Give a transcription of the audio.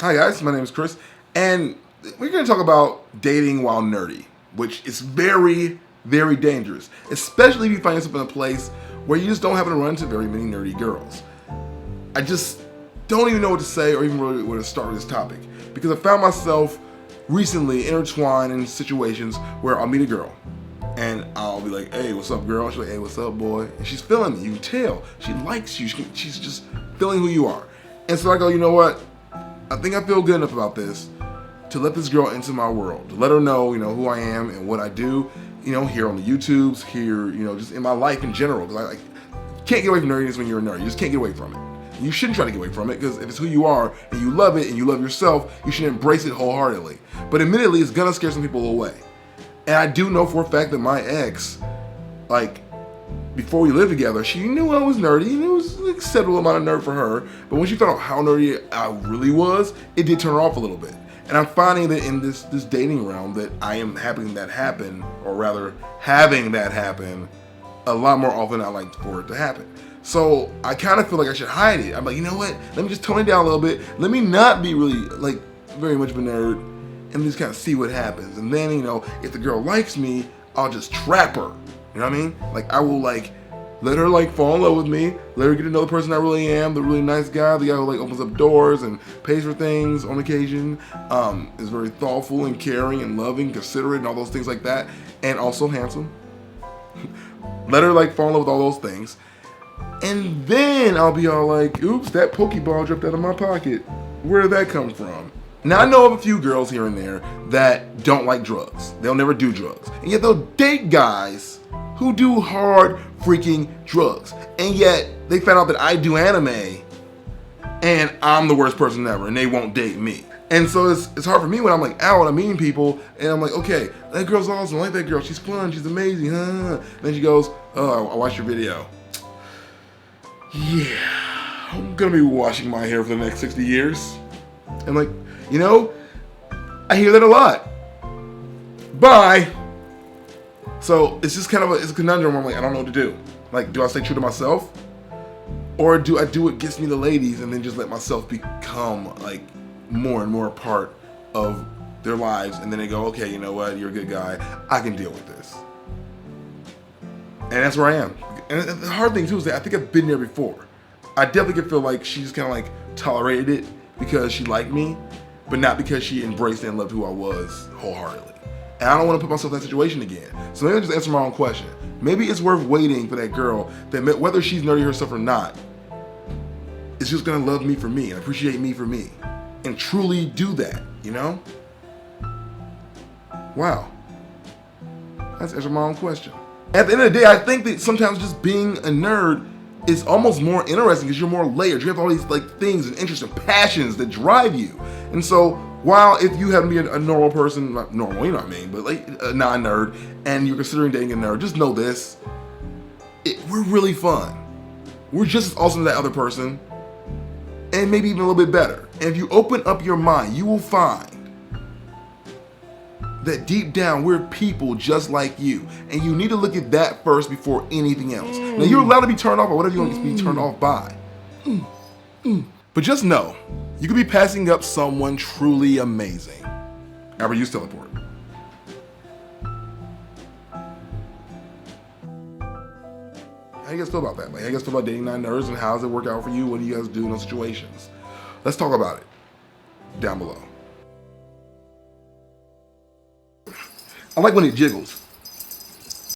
Hi guys, my name is Chris, and we're going to talk about dating while nerdy, which is very, very dangerous, especially if you find yourself in a place where you just don't happen to run into very many nerdy girls. I just don't even know what to say or even really where to start with this topic, because I found myself recently intertwined in situations where I'll meet a girl, and I'll be like, hey, what's up, girl? She's like, hey, what's up, boy? And she's feeling me. You can tell. She likes you. She's just feeling who you are. And so I go, you know what? I think I feel good enough about this to let this girl into my world, to let her know, who I am and what I do, here on the YouTubes, here, just in my life in general. Because I can't get away from nerdiness when you're a nerd. You just can't get away from it. You shouldn't try to get away from it, because if it's who you are and you love it and you love yourself, you should embrace it wholeheartedly. But admittedly, it's gonna scare some people away. And I do know for a fact that my ex, before we lived together, she knew I was nerdy, and it was an acceptable amount of nerd for her. But when she found out how nerdy I really was, it did turn her off a little bit. And I'm finding that in this dating realm that I am having that happen, or rather having that happen a lot more often than I like for it to happen. So I kind of feel like I should hide it. I'm like, you know what? Let me just tone it down a little bit. Let me not be really very much of a nerd, and just kind of see what happens. And then, if the girl likes me, I'll just trap her. You know what I mean? I will let her fall in love with me, let her get to know the person I really am, the really nice guy, the guy who opens up doors and pays for things on occasion, is very thoughtful and caring and loving, considerate, and all those things like that, and also handsome. Let her fall in love with all those things. And then I'll be all like, oops, that Pokeball dropped out of my pocket. Where did that come from? Now, I know of a few girls here and there that don't like drugs. They'll never do drugs. And yet they'll date guys who do hard freaking drugs. And yet they found out that I do anime and I'm the worst person ever and they won't date me. And so it's hard for me when I'm out and I'm meeting people and I'm like, okay, that girl's awesome. I like that girl. She's fun. She's amazing. And then she goes, oh, I watched your video. Yeah, I'm gonna be washing my hair for the next 60 years. And I hear that a lot. Bye. So it's just it's a conundrum where I'm I don't know what to do. Do I stay true to myself? Or do I do what gets me the ladies and then just let myself become more and more a part of their lives, and then they go, okay, you know what, you're a good guy, I can deal with this. And that's where I am. And the hard thing too is that I think I've been there before. I definitely could feel she just tolerated it because she liked me, but not because she embraced and loved who I was wholeheartedly. And I don't want to put myself in that situation again. So maybe I'll just answer my own question. Maybe it's worth waiting for that girl that, whether she's nerdy herself or not, is just gonna love me for me and appreciate me for me and truly do that, Wow. That's answering my own question. At the end of the day, I think that sometimes just being a nerd is almost more interesting because you're more layered. You have all these things and interests and passions that drive you. And so while if you happen to be a normal person, not normal, you know what I mean, but a non-nerd, and you're considering dating a nerd, just know this. We're really fun. We're just as awesome as that other person, and maybe even a little bit better. And if you open up your mind, you will find that deep down we're people just like you, and you need to look at that first before anything else. Now, you're allowed to be turned off by whatever you want to be turned off by, but just know you could be passing up someone truly amazing. Ever use teleport? How do you guys feel about that? How do you guys feel about dating non-nerds, and how does it work out for you? What do you guys do in those situations? Let's talk about it down below. I like when it jiggles.